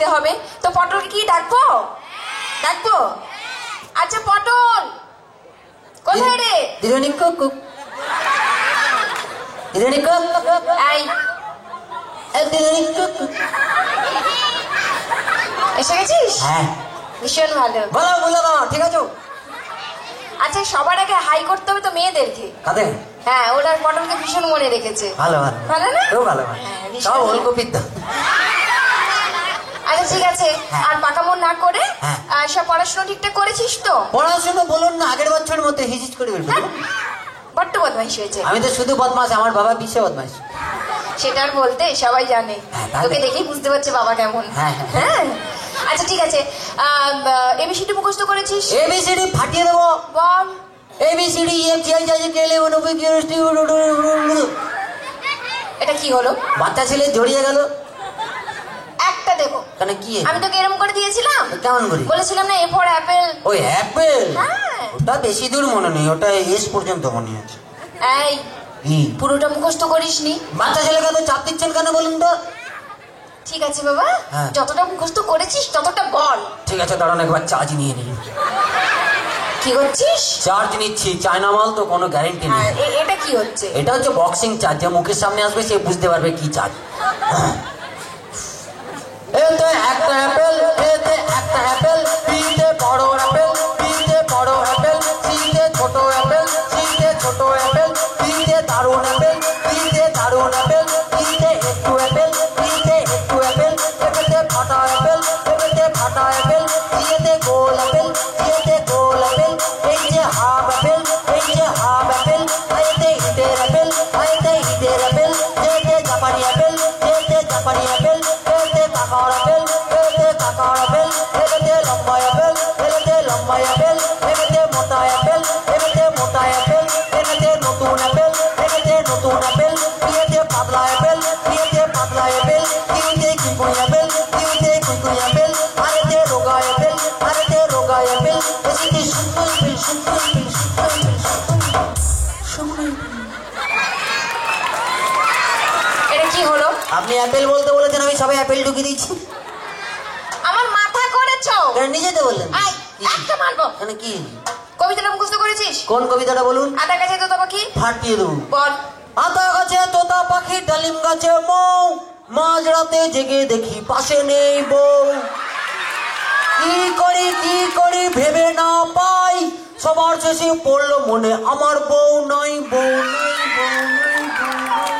হবে তো পটলকে কি ডাকবো? ডাকবো? আচ্ছা পটল কোথায় রে? দিদিমণি কুক কুক, দিদিমণি কুক কুক, এই দিদিমণি কুক কুক। এসে গেছিস? হ্যাঁ ভীষণ ভালো। বলো বলো না, ঠিক আছে। আচ্ছা সবার আগে হাই করতে হবে তো মেয়েদেরকে। কাদের? হ্যাঁ ওরা পটলকে ভীষণ মনে রেখেছে। ভালো ভালো ভালো না? খুব ভালো ভালো। হ্যাঁ, ভীষণ সব ভালো। ওলকপির দাম। আচ্ছা ঠিক আছে, হ্যাঁ। আর পাকা মন না করে হ্যাঁ। সব পড়াশোনা ঠিকঠাক করেছিস তো? পড়াশোনা বলুন না, আগের বছরের মতো হিজিজ করে বেরবো। হ্যাঁ, বড্ড বদমাইশ হয়েছে। আমি তো শুধু বদমাস, আমার বাবা বিশে বদমাস। সেটা আর বলতে সবাই জানে। হ্যাঁ, তাহলে? তোকে দেখেই বুঝতে পারছে বাবা কেমন। হ্যাঁ, হ্যাঁ। হ্যাঁ আচ্ছা ঠিক আছে, এবিসিডি মুখস্থ করেছিস? এবিসিডি ফাটিয়ে দেবো। বল। A B C D F G I G K L M N O P Q R S T U এটা কি হলো? বাচ্চা ছেলে জড়িয়ে গেল। একটা দেবো। কেন কি? আমি তোকে এরকম করে দিয়েছিলাম। কেমন করি? বলেছিলাম না এ ফর অ্যাপেল। ওই অ্যাপেল? হ্যাঁ। ওটা বেশি দূর মনে নেই, ওটা এস পর্যন্ত মনে আছে। এই কি? পুরোটা মুখস্থ করিসনি? বাচ্চা ছেলেকে তো চাপ দিচ্ছেন কেন বলুন তো? ঠিক আছে বাবা, হ্যাঁ। যতটা মুখস্থ করেছিস ততটা বল। ঠিক আছে দাঁড়ান, একবার চার্জ নিয়ে নিই। কি করছিস? চার্জ নিচ্ছি, চায়না মাল তো কোনো গ্যারেন্টি নেই। হ্যাঁ, এটা কি হচ্ছে? এটা হচ্ছে বক্সিং চার্জ, যে মুখের সামনে আসবে সে বুঝতে পারবে কি চার্জ। এতে একটা অ্যাপেল, এতে একটা অ্যাপেল, বিতে বড় অ্যাপেল, বিতে বড় অ্যাপেল, সিতে ছোট অ্যাপেল, সিতে ছোট অ্যাপেল, বিতে দারুণ অ্যাপেল, বিতে দারুণ অ্যাপেল, বিতে একটু অ্যাপেল, বিতে একটু অ্যাপেল, এতে ফাটা অ্যাপেল, এতে ফাটা অ্যাপেল, সিতে গোল অ্যাপেল, সিতে গোল অ্যাপেল, এই যে হাফ অ্যাপেল, এই যে হাফ অ্যাপেল, এতে ইটের অ্যাপেল, এতে ইটের অ্যাপেল, এতে জাপানি অ্যাপেল, এতে জাপানি অ্যাপেল, এতে কাকার অ্যাপেল, এতে কাকার অ্যাপেল, এতে লম্বা অ্যাপেল, এতে লম্বা অ্যাপেল, এতে মোটা অ্যাপেল, এতে মোটা অ্যাপেল, এতে নতুন অ্যাপেল, এতে নতুন অ্যাপেল, এতে পাতলা অ্যাপেল, এতে পাতলা অ্যাপেল, এতে কুকুই অ্যাপেল, এতে কুকুই অ্যাপেল, আরেতে রোগা অ্যাপেল, আরেতে রোগা অ্যাপেল, এতে সুন্দর অ্যাপেল, সুন্দর অ্যাপেল, সুন্দর অ্যাপেল, সুন্দর অ্যাপেল। এটা কি হলো? আপনি অ্যাপেল বলতে বলেছেন, আমি সবাই অ্যাপেল ঢুকিয়ে দিচ্ছি। আমার মাথা করেছো। নিজে তো বললেন। আই একটা মারবো। কেন কি? কবিতাটা মুখস্থ করেছিস? কোন কবিতাটা বলুন? আদা গাছে তো পাখি। ফাটিয়ে দেবো। বল। আতা গাছে তোতা পাখি, ডালিম গাছে মৌ, মাঝরাতে জেগে দেখি পাশে নেই বউ। কি করি ভেবে না পাই, সবার শেষে পড়লো মনে আমার বউ নাই, বউ নাই, বউ নাই, বউ নাই।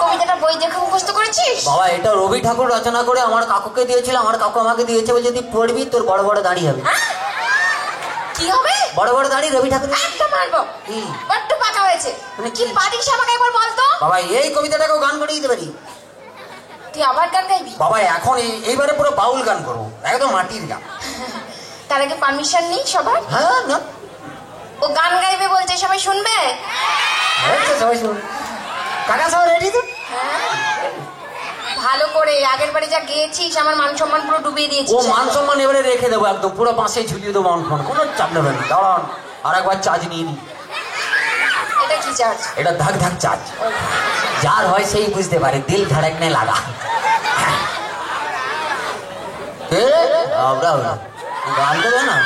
কবিতাটা বই দেখে মুখস্থ করেছিস? বাবা এটা রবি ঠাকুর রচনা করে আমার কাকুকে দিয়েছিল, আমার কাকু আমাকে দিয়েছে, বলছে তুই পড়বি, তোর বড় বড় দাড়ি হবে। হ্যাঁ? কি হবে? বড় বড় দাড়ি রবি ঠাকুর। একটা মারবো। কি? বড্ড পাকা হয়েছে। মানে কি পারিস আমাকে একবার বল তো? বাবা এই কবিতাটাকেও গান করে দিতে পারি। তুই আবার গান গাইবি? বাবা এখন এইবারে পুরো বাউল গান করবো, একদম মাটির গান। তার আগে পারমিশন নেই সবার? হ্যাঁ না ও গান গাইবে বলছে, সবাই শুনবে? হয়েছে, সবাই শুনুন। কাকা সব রেডি তো? হ্যাঁ। ভালো করে, আগের বারে যা গেয়েছিস আমার মান সম্মান পুরো ডুবিয়ে ও দিয়েছিস। মান সম্মান এবারে রেখে দেবো, একদম পুরো পাশে ঝুলিয়ে দেবো অনফোন, কোনো চাপ নেবেন না। দাঁড়ান আর একবার চার্জ নিয়ে নিই। এটা কি চার্জ? এটা ধাক ধাক চার্জ, যার হয় সেই বুঝতে পারে, দিল ধড়কনে লাগা। গান দেবে না?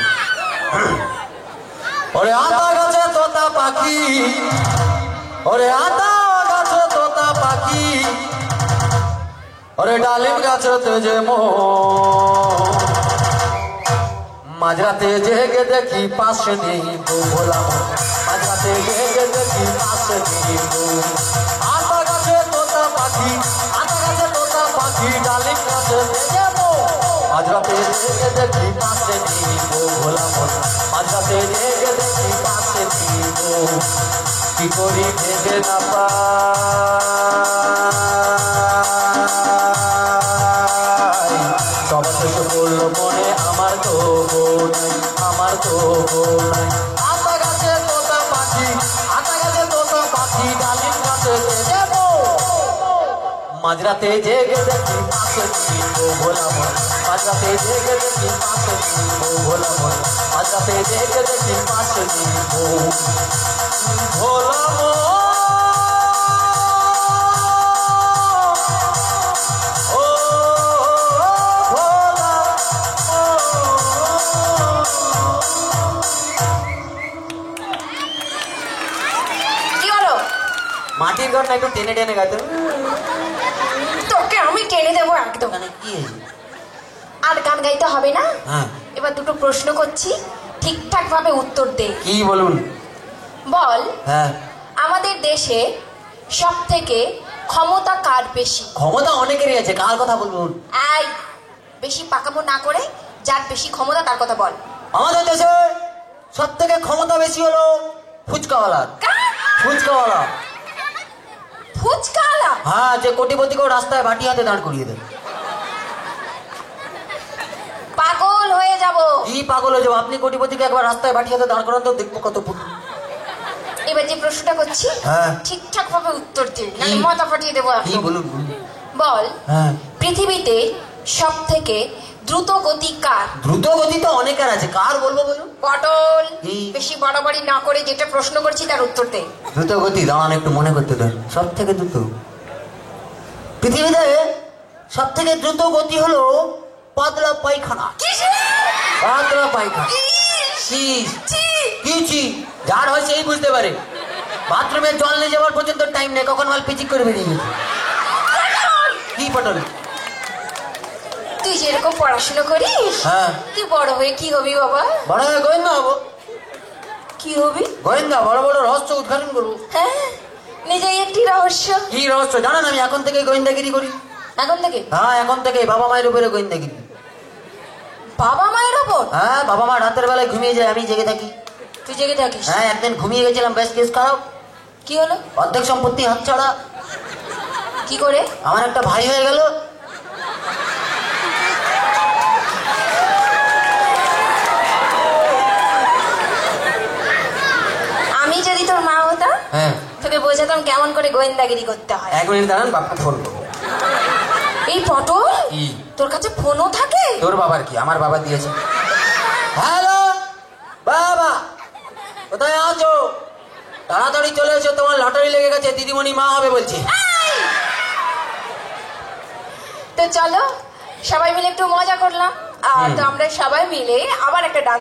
ওরে আতা গাছে তোতা পাখি, ওরে আতা গাছে তোতা পাখি, ওরে ডালিম গাছেতে যে মো, মাঝরাতে জেগে দেখি পাশে নেই বউ, বললাম মাঝরাতে জেগে দেখি পাশে নেই বউ। আতা গাছে তোতা পাখি, আতা গাছে তোতা পাখি, ডালিম গাছেতে যে মো, মাঝরাতে জেগে দেখি পাশে নেই বউ, বললাম মাঝরাতে জেগে দেখি পাশে নেই বউ। কি করি ভেবে না পাই, সব শেষ করলো মনে আমার তো বউ নাই, আমার তো বউ নাই। আতা গাছে তোতা পাখি, আতা গাছে তোতা পাখি, ডালিম গাছে যাবো, মাঝরাতে জেগে দেখি পাশে বউ, ভোলা মন মাঝরাতে জেগে দেখি পাশে বউ, ভোলা মন মাঝরাতে জেগে দেখি পাশে বউ, ভোলা মন। ও কর না, একটু টেনে টেনে গাইতে। তোকে আমি টেনে দেবো একদম। মানে কি হয়েছে? আর গান গাইতে হবে না। হ্যাঁ, এবার দুটো প্রশ্ন করছি, ঠিকঠাক ভাবে উত্তর দে। কি বলুন? বল, হ্যাঁ, আমাদের দেশে সব থেকে ক্ষমতা কার বেশি? ক্ষমতা অনেকেরই আছে, কার কথা বলুন? এই, বেশি পাকামো না করে যার বেশি ক্ষমতা তার কথা বল। আমাদের দেশে সব থেকে ক্ষমতা বেশি হলো ফুচকাওয়ালার। ফুচকাওয়ালা। ফুচকাওয়ালা? হ্যাঁ, যে কোটিপতিকেও রাস্তায় বাটি হাতে দাঁড় করিয়ে দেয়। পাগল হয়ে যাব। কি পাগল হয়ে যাবো? আপনি কোটিপতিকে একবার রাস্তায় বাটি হাতে দাঁড় করান তো, দেখবো কত এবার যে প্রশ্নটা করছি হ্যাঁ, ঠিকঠাক ভাবে উত্তর দে, নাহলে মাথা ফাটিয়ে দেবো কি একদম। বলুন বলুন। বল, হ্যাঁ, পৃথিবীতে সব থেকে দ্রুত গতি কার? দ্রুত গতি তো অনেকের আছে, কার বলবো বলুন? পটল, কি? বেশি বাড়াবাড়ি না করে যেটা প্রশ্ন করছি তার উত্তর দে। দ্রুত গতি, দাঁড়ান একটু মনে করতে দেন। সব থেকে দ্রুত পৃথিবীতে সব থেকে দ্রুত গতি হলো পাতলা পায়খানা। পাতলা পায়খানা। কি যার হয় সেই বুঝতে পারে। বাথরুমে জল নিয়ে যাওয়ার পর্যন্ত টাইম নেই, কখন মাল পিচিক করে বেরিয়ে গেছে। কি পটল? তুই যেরকম পড়াশোনা করিস, হ্যাঁ, তুই বড় হয়ে কি হবি বাবা? বড় হয়ে গোয়েন্দা হবো। কি হবি? গোয়েন্দা, বড় বড় রহস্য উদ্ঘাটন করবো। হ্যাঁ, নিজেই একটি রহস্য। কি রহস্য জানেন? আমি এখন থেকে গোয়েন্দাগিরি করি। এখন থেকে? হ্যাঁ, এখন থেকে বাবা মায়ের উপরে গোয়েন্দাগিরি। বাবা মায়ের ওপর? হ্যাঁ, বাবা মা রাতের বেলায় ঘুমিয়ে যায়, আমি জেগে থাকি। তুই জেগে থাকিস? হ্যাঁ, একদিন ঘুমিয়ে গেছিলাম, বেশ কেস খারাপ। কি হলো? অর্ধেক সম্পত্তি হাতছাড়া। কি করে? আমার একটা ভাই হয়ে গেল। আমি যদি তোর মা হতাম, হ্যাঁ, তোকে বোঝাতাম কেমন করে গোয়েন্দাগিরি করতে হয়। 1 মিনিট দাঁড়ান, বাপকে ফোন করবো। এই পটল, কি? তোর কাছে ফোনও থাকে? তোর বাবার কি? আমার বাবা দিয়েছে। হ্যালো বাবা, কোথায় আছো? তাড়াতাড়ি চলে এসো, তোমার লটারি লেগে গেছে, দিদিমণি মা হবে বলছে। তো চলো সবাই মিলে একটু মজা করলাম, আর তো আমরা সবাই মিলে আবার একটা ডাক